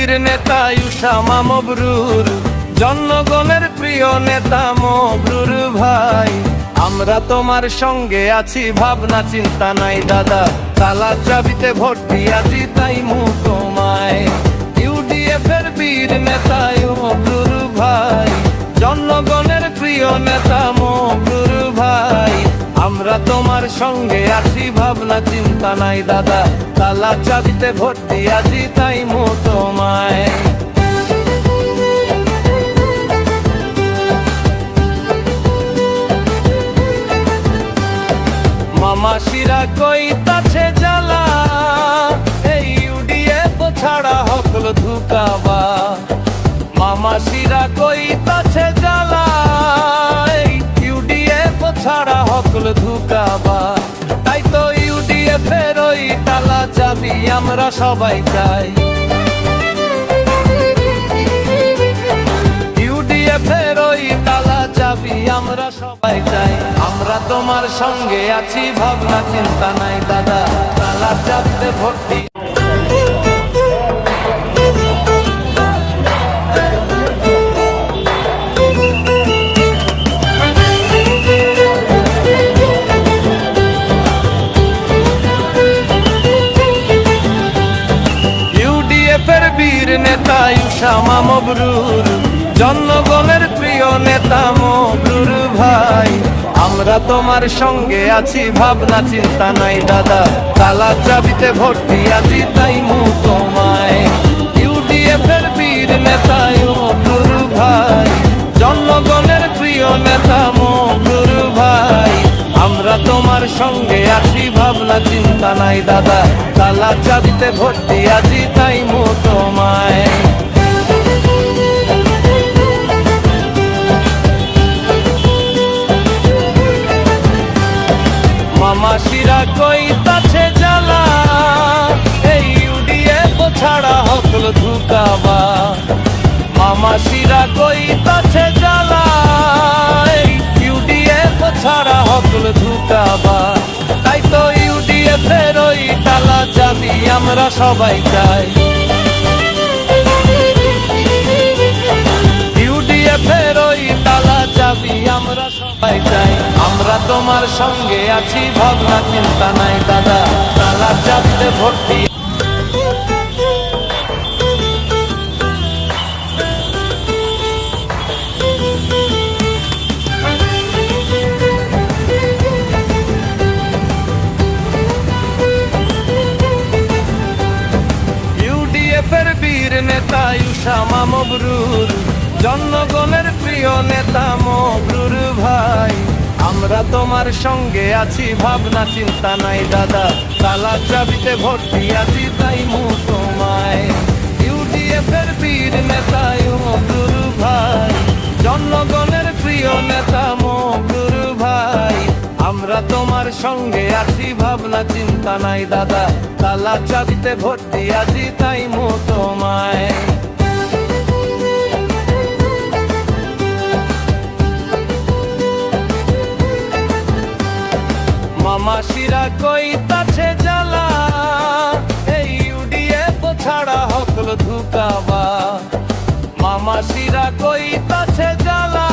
বীর নেতা উসামা মবরুর, জনগণের প্রিয় নেতা মবরুর ভাই। আমরা তোমার সঙ্গে আছি, ভাবনা চিন্তা নাই দাদা, তালার চাবিতে ভোট দিয়াছি তাই তোমায়। ইউডিএফ এর বীর নেতা মবরুর ভাই, জনগণের প্রিয় নেতা মবরুর ভাই। আমরা তোমার সঙ্গে আছি, ভাবনা চিন্তা নাই দাদা, তালার চাবিতে ভোট দিয়াছি তাই তোমায়। মামাসিরা কইতাছে জ্বালা, এই ইউডিএফ ছাড়া হকল ধুকাবা। মামাসিরা কইতাছে জ্বালা, এই ইউডিএফ ছাড়া হকল ধুকাবা। তাই তো ইউডিএফ এর ওই তালা চাবি আমরা সবাই চাই। ইউডিএফ এর ওই তালা চাবি আমরা সবাই চাই। আমরা তোমার সঙ্গে আছি, ভাবনা চিন্তা নাই দাদা, তালা চাবিতে ভোট দিই। ইউডিএফ এর বীর নেতা উসামা মবরুর, জনগণের প্রিয় নেতা মবরুর ভাই। আমরা তোমার সঙ্গে আছি, ভাবনা চিন্তা নাই দাদা, তালার চাবিতে ভোট দিয়াছি তাই তোমায়। ইউডিএফ এর বীর নেতা মবরুর ভাই, জনগণের প্রিয় নেতা মবরুর ভাই। আমরা তোমার সঙ্গে আছি, ভাবনা চিন্তা নাই দাদা, তালার চাবিতে ভোট দিয়াছি তাই তোমায়। মামাসিরা কইতাছে জ্বালা, এই ইউডিএফ ছাড়া হকল ধুকাবা। মামাসিরা কইতাছে জ্বালা, এই ইউডিএফ ছাড়া হকল ধুকাবা। তাই তো ইউডিএফ এর ওই তালা চাবি আমরা সবাই চাই। ইউডিএফ এর ওই তালা চাবি আমরা সবাই চাই। আমরা তোমার সঙ্গে আছি, ভাবনা চিন্তা নাই দাদা, তালা চাবিতে ভোট দিই। ইউডিএফ এর বীর নেতা উসামা মবরুর, জনগণের প্রিয় নেতা মবরুর ভাই। আমরা তোমার সঙ্গে আছি, ভাবনা চিন্তা নাই দাদা, তালার চাবিতে ভোট দিয়াছি তাই তোমায়। ইউডিএফ এর বীর নেতা মবরুর ভাই, জনগণের প্রিয় নেতা মবরুর ভাই। আমরা তোমার সঙ্গে আছি, ভাবনা চিন্তা নাই দাদা, তালার চাবিতে ভোট দিয়াছি তাই তোমায়। মামাসিরা কইতাছে জ্বালা, এই ইউডিএফ ছাড়া হকল ধুকাবা। মামাসিরা কইতাছে জ্বালা,